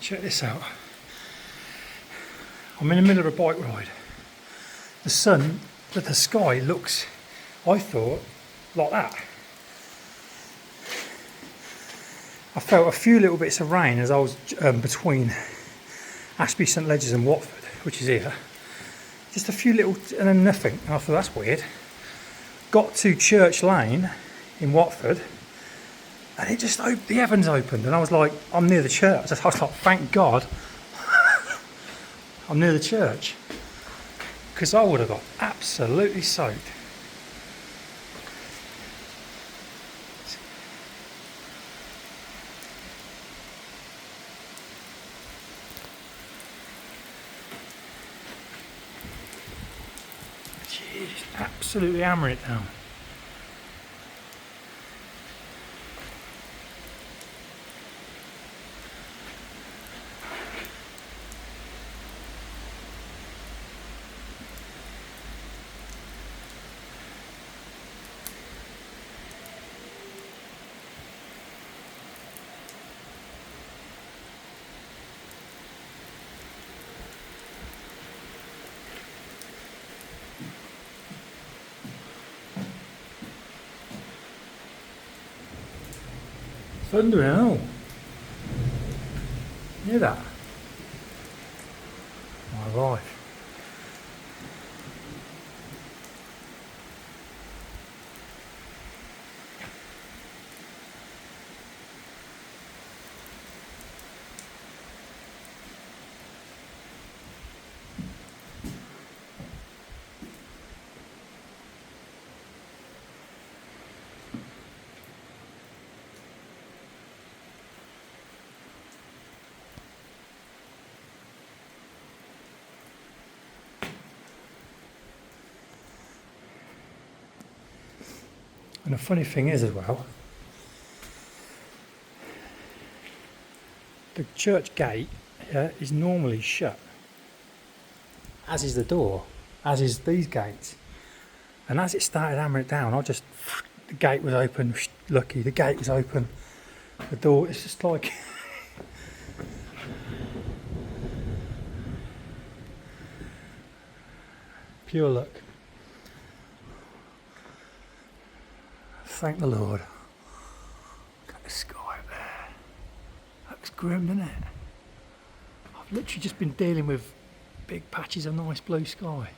Check this out. I'm in the middle of a bike ride. The sky looks, I thought, like that. I felt a few little bits of rain as I was between Ashby St Ledgers and Watford, which is here. Just a few little, and then nothing. And I thought, that's weird. Got to Church Lane in Watford, and it just the heavens opened, and I was like, I'm near the church. I was like, thank God I'm near the church, because I would have got absolutely soaked. Jeez, absolutely hammering it down. Thundering hell. Hear that? My life. And the funny thing is as well, the church gate is normally shut, as is the door, as is these gates. And as it started hammering it down, the gate was open, lucky, the gate was open, the door, it's just like, pure luck. Thank the Lord. Look at the sky up there. Looks grim, doesn't it? I've literally just been dealing with big patches of nice blue sky.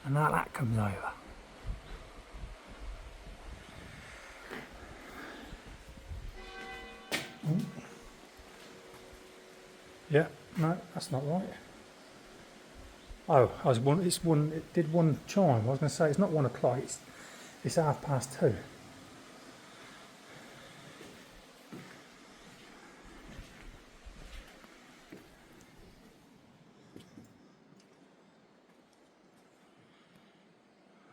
And now that comes over. Ooh. Yeah, no, that's not right. Oh, it did one chime. I was going to say it's not 1 o'clock, it's 2:30.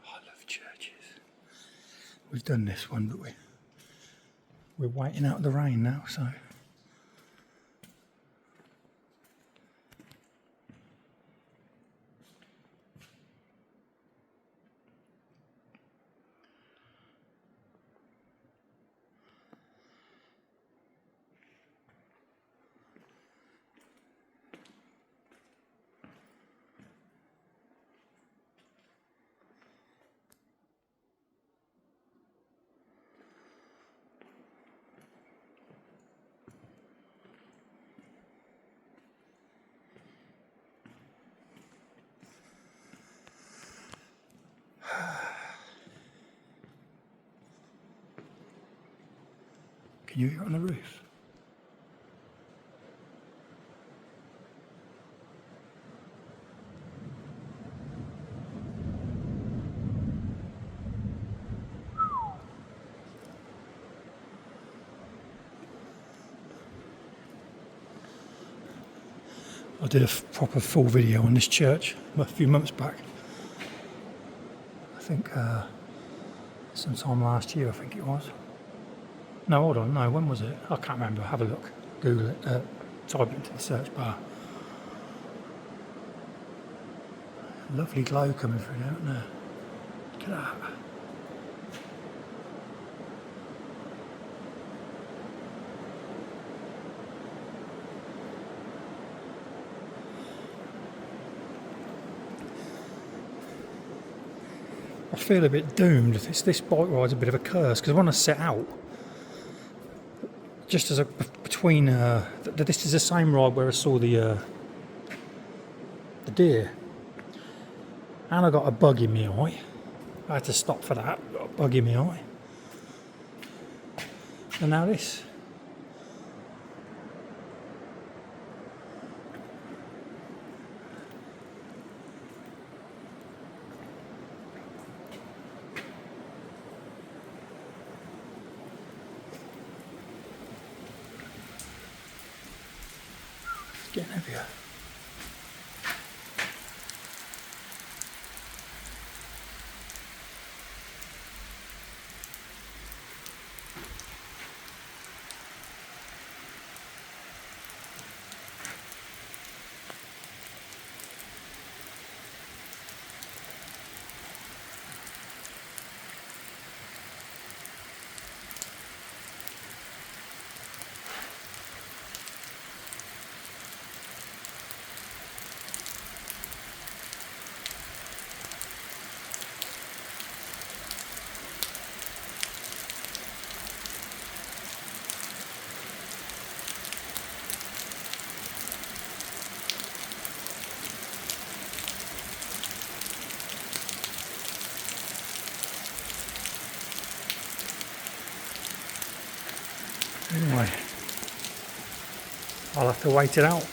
I love churches. We've done this one, but we're waiting out the rain now, so. Can you hear it on the roof? I did a proper full video on this church a few months back. I think sometime last year, I think it was. No, hold on, no, when was it? I can't remember, have a look. Google it, type it into the search bar. Lovely glow coming through there, isn't there? Look at that. I feel a bit doomed. This bike ride's a bit of a curse, because when I set out, just as between this is the same ride where I saw the deer, and I got a bug in my eye. I had to stop for that. Got a bug in my eye, and now this. It's getting heavier. Anyway, I'll have to wait it out.